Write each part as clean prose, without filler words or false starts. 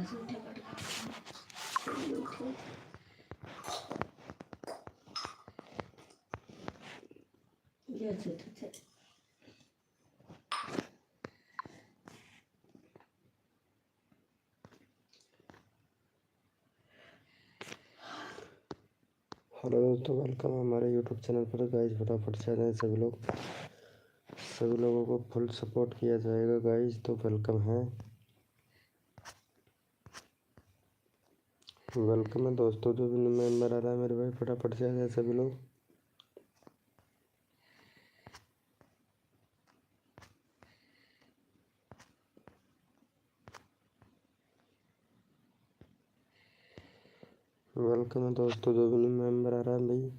Hello दोस्तों, welcome हमारे YouTube channel पर। गाइज फटाफट से आ जाएं सभी लोगों को फुल सपोर्ट किया जाएगा गाइज, तो वेलकम है दोस्तों। जो भी मेंबर आ रहा है मेरे भाई, फटाफट से आ जाए सभी लोग। वेलकम है दोस्तों, जो भी मेंबर आ रहा है भाई।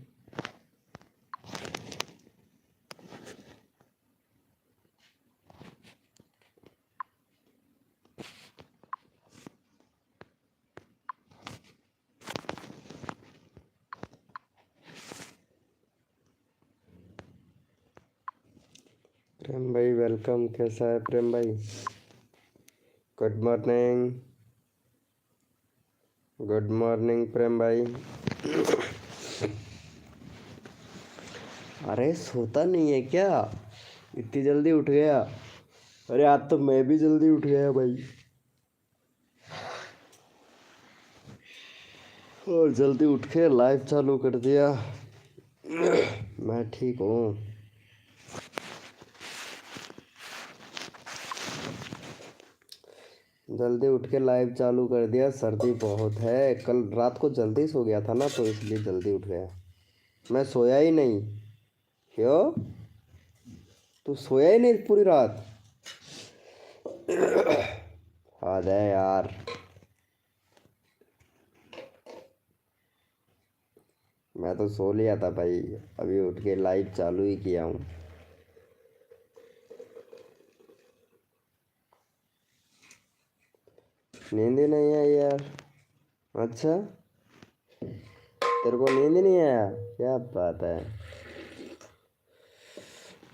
प्रेम भाई वेलकम, कैसा है प्रेम भाई? गुड मॉर्निंग, गुड मॉर्निंग प्रेम भाई। अरे सोता नहीं है क्या? इतनी जल्दी उठ गया? अरे आज तो मैं भी जल्दी उठ गया भाई, और जल्दी उठ के लाइव चालू कर दिया। मैं ठीक हूँ। जल्दी उठ के लाइव चालू कर दिया। सर्दी बहुत है, कल रात को जल्दी सो गया था ना, तो इसलिए जल्दी उठ गया। मैं सोया ही नहीं। क्यों? तू सोया ही नहीं पूरी रात? हद है यार। मैं तो सो लिया था भाई, अभी उठ के लाइव चालू ही किया हूँ। नींद ही नहीं आई यार। अच्छा, तेरे को नींद ही नहीं आया? क्या बात है।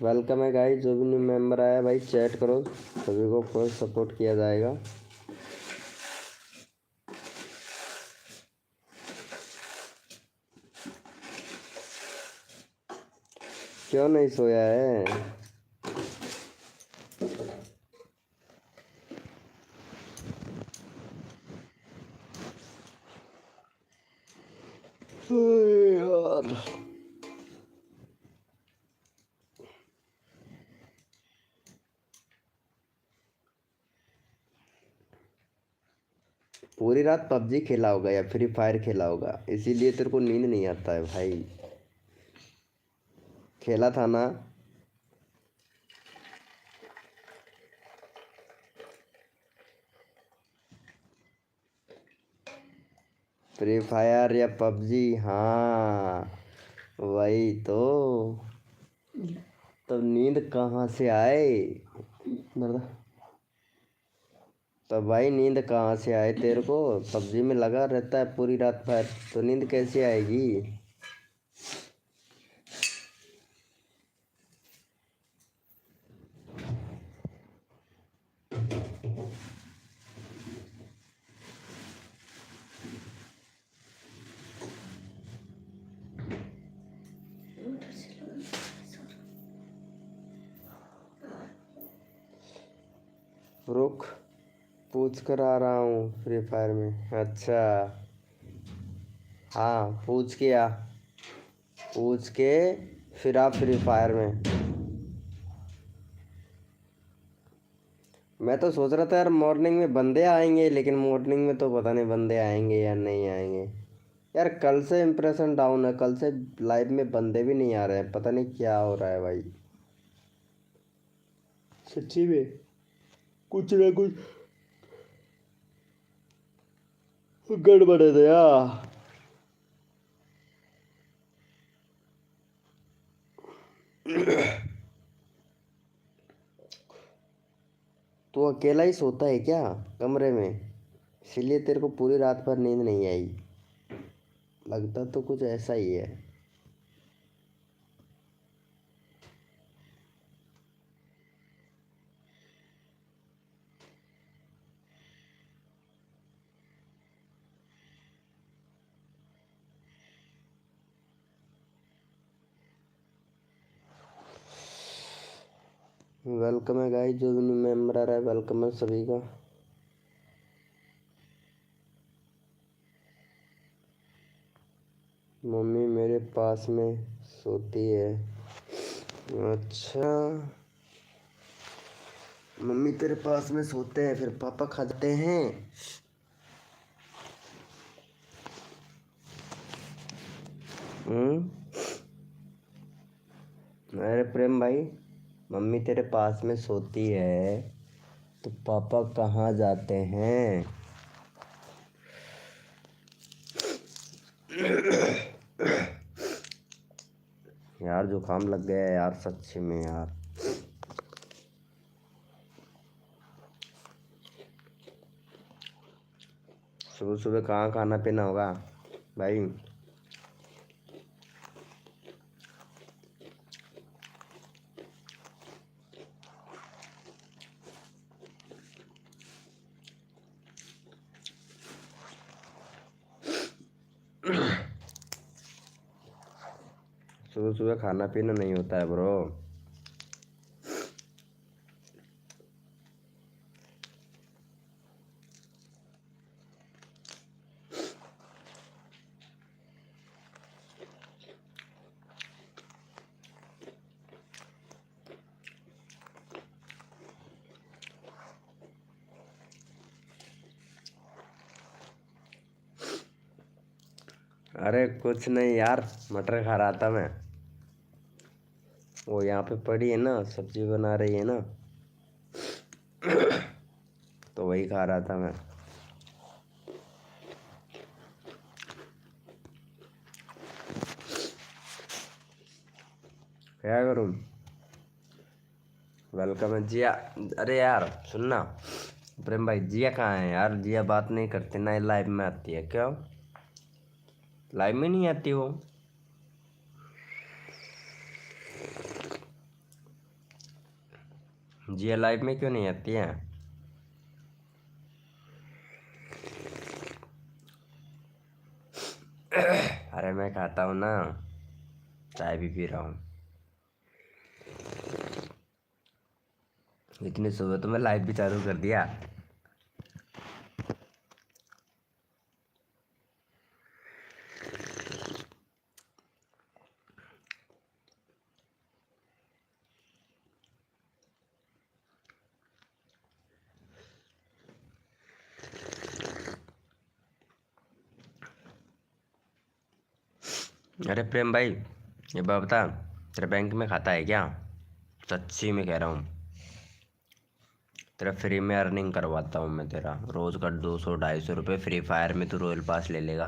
वेलकम है गाइस, जो भी न्यू मेंबर आया भाई चैट करो, सभी को फुल सपोर्ट किया जाएगा। क्यों नहीं सोया है? यार पूरी रात पबजी खेला होगा या फ्री फायर खेला होगा, इसीलिए तेरे को नींद नहीं आता है भाई। खेला था ना? फ्री फायर या पबजी, हाँ वही तो। तब नींद कहाँ से आए? तब भाई नींद कहाँ से आए तेरे को? पबजी में लगा रहता है पूरी रात भर, तो नींद कैसे आएगी? रुक, पूछ कर आ रहा हूँ फ्री फायर में। अच्छा हाँ, पूछ के फिर आप फ्री फायर में। मैं तो सोच रहा था यार मॉर्निंग में बंदे आएंगे, लेकिन मॉर्निंग में तो पता नहीं बंदे आएंगे या नहीं आएंगे। यार कल से इम्प्रेशन डाउन है, कल से लाइव में बंदे भी नहीं आ रहे हैं, पता नहीं क्या हो रहा है भाई। सच्ची में कुछ ना कुछ गड़बड़ है यार। तू अकेला ही सोता है क्या कमरे में? इसीलिए तेरे को पूरी रात भर नींद नहीं आई। लगता तो कुछ ऐसा ही है। वेलकम है गाइस, जो भी न्यू मेंबर आ रहा है वेलकम है सभी का। मम्मी मेरे पास में सोती है। अच्छा, मम्मी तेरे पास में सोते हैं फिर पापा खा जाते हैं। अरे प्रेम भाई, मम्मी तेरे पास में सोती है तो पापा कहाँ जाते हैं? यार जुकाम लग गया है यार, सच में यार। सुबह सुबह कहाँ खाना पीना होगा भाई? सुबह सुबह खाना पीना नहीं होता है ब्रो। अरे कुछ नहीं यार, मटर खा रहा था मैं। वो यहाँ पे पड़ी है ना, सब्जी बना रही है ना, तो वही खा रहा था मैं। क्या करूँ? वेलकम है जिया। अरे यार सुनना, प्रेम भाई जिया कहाँ है यार? जिया बात नहीं करती ना, लाइव में आती है क्या? लाइव में नहीं आती वो। जिया लाइव में क्यों नहीं आती है? अरे मैं खाता हूँ ना, चाय भी पी रहा हूँ। इतनी सुबह तो मैं लाइव भी चालू कर दिया। अरे प्रेम भाई, ये बात बता, तेरे बैंक में खाता है क्या? सच्ची में कह रहा हूँ, तेरा फ्री में अर्निंग करवाता हूँ मैं तेरा। रोज का 200-250 रुपये फ्री फायर में तू रॉयल पास ले लेगा।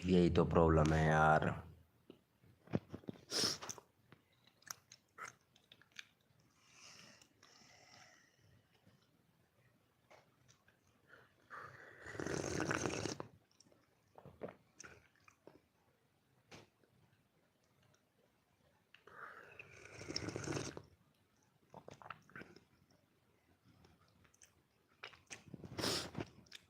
यही तो प्रॉब्लम है यार।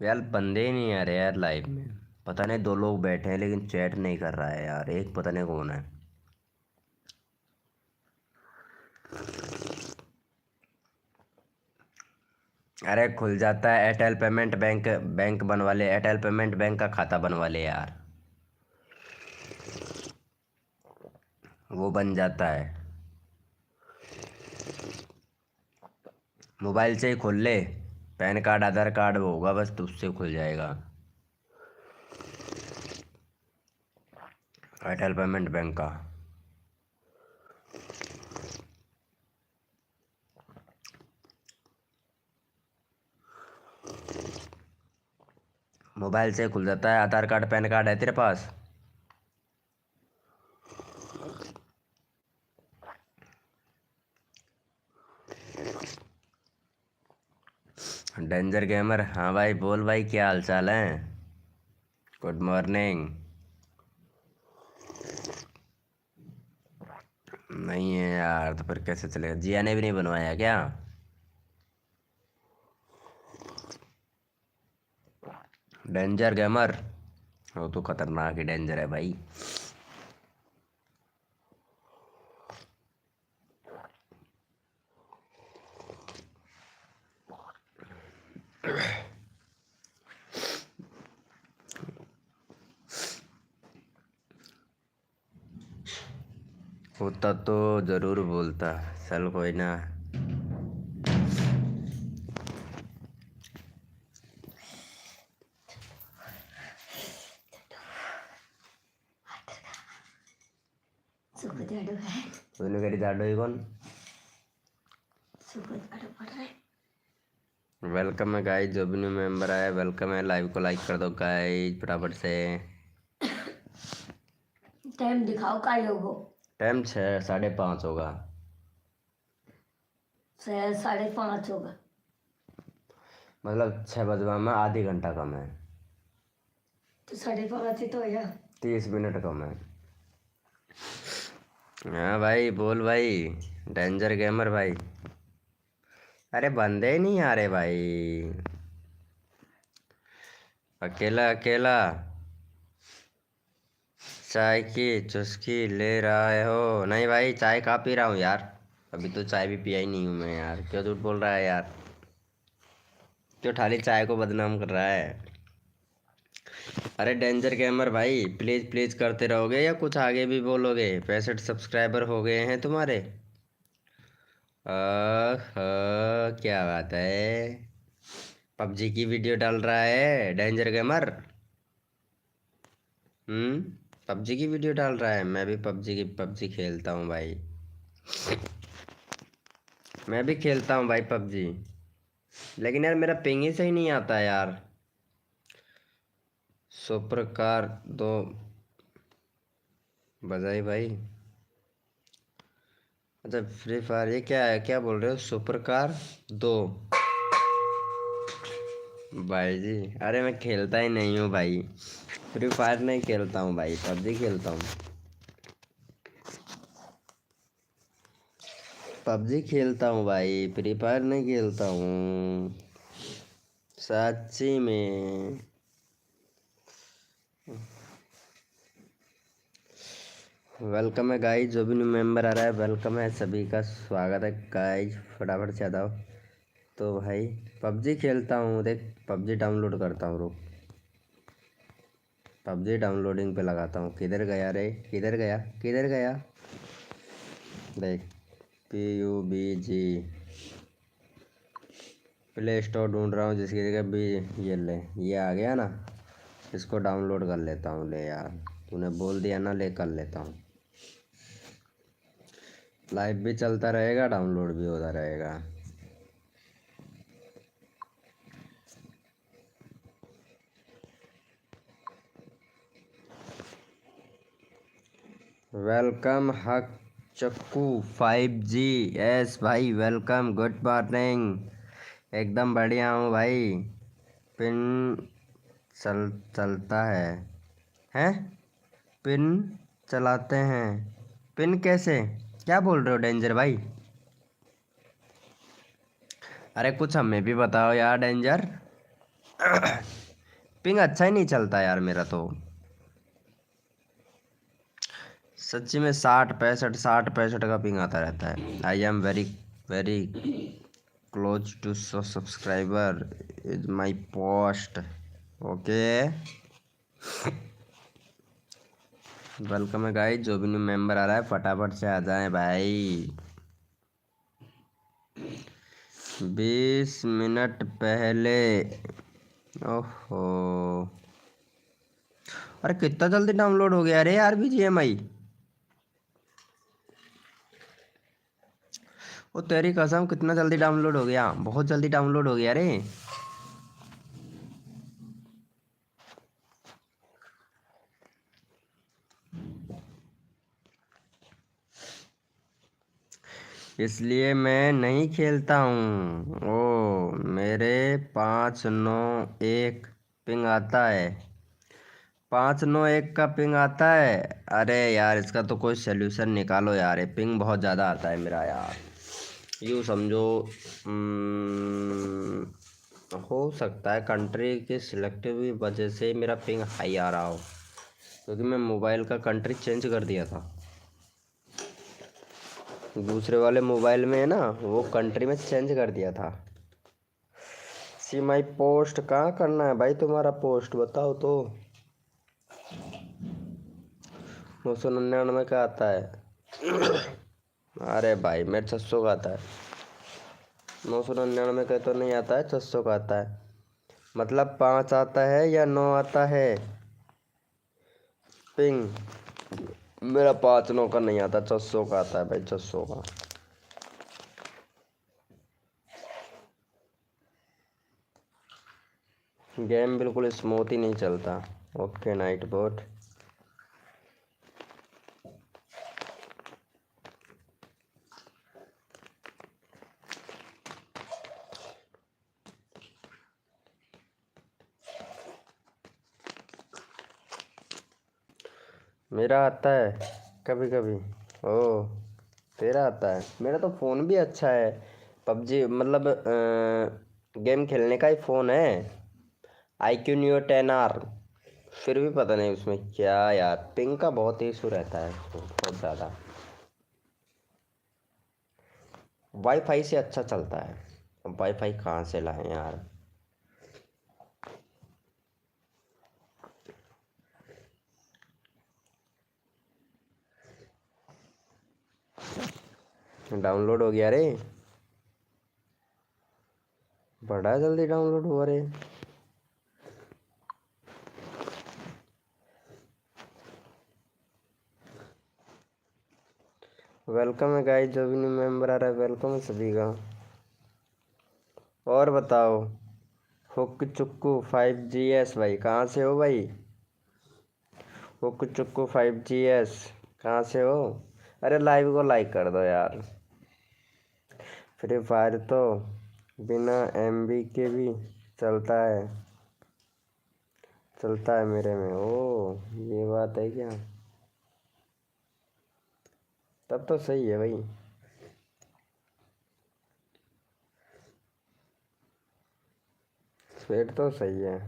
यार बंदे ही नहीं आ रहे यार लाइव में। पता नहीं, 2 लोग बैठे हैं लेकिन चैट नहीं कर रहा है यार, एक पता नहीं कौन है। अरे खुल जाता है एयरटेल पेमेंट बैंक। बैंक बनवा ले, एयरटेल पेमेंट बैंक का खाता बनवा ले यार, वो बन जाता है। मोबाइल से ही खोल ले, पैन कार्ड आधार कार्ड होगा बस, तो उससे खुल जाएगा एयरटेल पेमेंट बैंक का। मोबाइल से खुल जाता है। आधार कार्ड पैन कार्ड है तेरे पास? डेंजर गेमर, हाँ भाई बोल भाई, क्या हाल चाल है? Good morning. नहीं है यार, तो फिर कैसे चलेगा? जिया ने भी नहीं बनवाया क्या? डेंजर गेमर, वो तो खतरनाक ही डेंजर है भाई। होता तो जरूर बोलता, चल कोई ना। तूने करी जाडो ही कौन? वेलकम है गाइस, जो भी न्यू मेंबर आया वेलकम है। लाइव को लाइक कर दो गाइस फटाफट से। टाइम दिखाओ का लोगो। टाइम 6 5:30 होगा। 5:30 होगा, मतलब 6 बजवा में आधी घंटा कम है, तो 5:30 ही तो है। 30 मिनट कम है। हाँ भाई बोल भाई, डेंजर गेमर भाई। अरे बंदे ही नहीं आ रहे भाई, अकेला अकेला चाय की चुस्की ले रहा हो? नहीं भाई, चाय कहाँ पी रहा हूँ यार, अभी तो चाय भी पिया ही नहीं हूँ मैं यार। क्यों झूठ बोल रहा है यार, क्यों थाली चाय को बदनाम कर रहा है? अरे डेंजर गेमर भाई, प्लीज प्लीज करते रहोगे या कुछ आगे भी बोलोगे? 65 सब्सक्राइबर हो गए हैं तुम्हारे। क्या बात है, पबजी की वीडियो डाल रहा है डेंजर गेमर। पबजी की वीडियो डाल रहा है। मैं भी पबजी खेलता हूँ भाई, मैं भी खेलता हूँ भाई पबजी, लेकिन यार मेरा पिंग ही सही नहीं आता यार। सुपर कार दो बजाई भाई। अच्छा फ्री फायर, ये क्या है, क्या बोल रहे हो? सुपर कार दो भाई जी, अरे मैं खेलता ही नहीं हूँ भाई, फ्री फायर नहीं खेलता हूँ भाई, पबजी खेलता हूँ। पबजी खेलता हूँ भाई, फ्री फायर नहीं खेलता हूँ सच्ची में। वेलकम है गाइस, जो भी न्यू मेंबर आ रहा है वेलकम है, सभी का स्वागत है गाइस। फटाफट से आ जाओ। तो भाई पबजी खेलता हूँ, देख पबजी डाउनलोड करता हूँ, रुक पबजी डाउनलोडिंग पे लगाता हूँ। किधर गया रे, किधर गया, किधर गया? देख PUBG, प्ले स्टोर ढूंढ रहा हूँ जिसकी जगह भी ये ले, ये आ गया ना, इसको डाउनलोड कर लेता हूँ। ले यार, तूने बोल दिया ना, ले कर लेता हूँ। लाइव भी चलता रहेगा, डाउनलोड भी होता रहेगा। वेलकम हक चक्कू 5G। यस भाई वेलकम, गुड मॉर्निंग। एकदम बढ़िया हूँ भाई। पिन चलता हैं? पिन चलाते हैं? पिन कैसे, क्या बोल रहे हो डेंजर भाई? अरे कुछ हमें भी बताओ यार डेंजर। पिंग अच्छा ही नहीं चलता यार मेरा तो, सच्ची में 60 65 का पिंग आता रहता है। I am very very close to subscriber is my post. Okay welcome है गाइस, जो भी न्यू मेंबर आ रहा है फटाफट से आ जाएं भाई। 20 मिनट पहले, ओहो, अरे कितना जल्दी डाउनलोड हो गया रे यार BGMI। ओ तेरी कसम, कितना जल्दी डाउनलोड हो गया, बहुत जल्दी डाउनलोड हो गया रे। इसलिए मैं नहीं खेलता हूँ। ओ मेरे 591 पिंग आता है, 591 का पिंग आता है। अरे यार इसका तो कोई सोल्यूशन निकालो यार, ये पिंग बहुत ज़्यादा आता है मेरा यार। यूँ समझो हो सकता है कंट्री की सिलेक्टिव वजह से मेरा पिंग हाई आ रहा हो, क्योंकि मैं मोबाइल का कंट्री चेंज कर दिया था। दूसरे वाले मोबाइल में है ना, वो कंट्री में चेंज कर दिया था। सी माई पोस्ट कहाँ करना है भाई तुम्हारा पोस्ट, बताओ तो। 999 का आता है। अरे भाई मेरे 600 का आता है। 999 का तो नहीं आता है, 600 का आता है। मतलब 5 आता है या 9 आता है पिंग। मेरा 5 9 का नहीं आता, 600 का आता है भाई, 600 का। गेम बिल्कुल स्मूथ ही नहीं चलता। Okay night boat. मेरा आता है कभी कभी। ओ तेरा आता है। मेरा तो फ़ोन भी अच्छा है। पबजी मतलब गेम खेलने का ही फ़ोन है। iQneo 10R। फिर भी पता नहीं उसमें क्या यार, पिंग का बहुत इशू रहता है उसको, बहुत ज़्यादा। वाईफाई से अच्छा चलता है। अब वाईफाई कहाँ से लाएं यार। डाउनलोड हो गया रे। बड़ा जल्दी डाउनलोड हुआ रे। वेलकम है गाइस, जो भी न्यू मेंबर आ रहा है वेलकम है सभी का। और बताओ। हुक चुक्कू 5GS भाई, कहाँ से हो भाई। हुक चुक्कू 5GS कहाँ से हो। अरे लाइव को लाइक कर दो यार। फ्री फायर तो बिना MB के भी चलता है, चलता है मेरे में। ओ ये बात है क्या। तब तो सही है भाई। फिर तो सही है।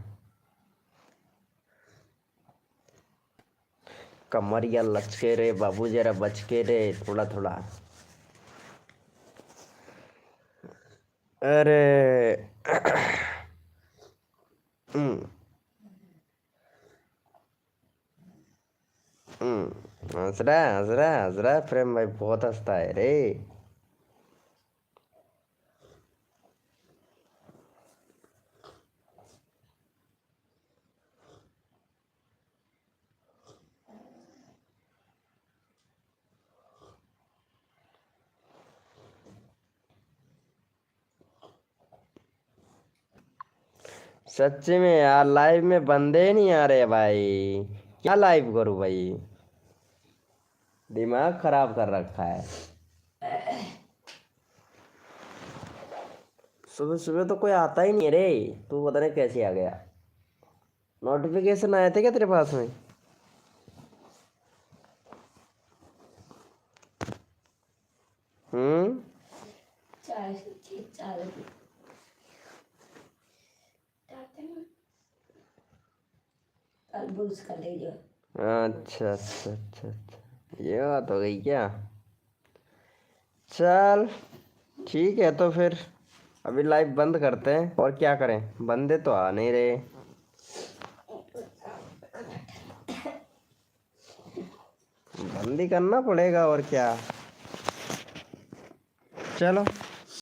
कमरिया लचके रे बाबू, जरा बच के रे थोड़ा थोड़ा। अरे हम्म, हंस रहा है प्रेम भाई, बहुत हंसता है रे। सच्ची में यार, लाइव में बंदे ही नहीं आ रहे भाई। क्या लाइव करूं भाई, दिमाग खराब कर रखा है। सुबह सुबह तो कोई आता ही नहीं है रे। तू पता नहीं कैसे आ गया। नोटिफिकेशन आए थे क्या तेरे पास में। हम्म। चाय ठीक चाय तरबूज का ले लो। अच्छा अच्छा अच्छा अच्छा, ये बात हो गई क्या। चल ठीक है तो फिर अभी लाइव बंद करते हैं, और क्या करें, बंदे तो आ नहीं रहे। बंद ही करना पड़ेगा और क्या। चलो।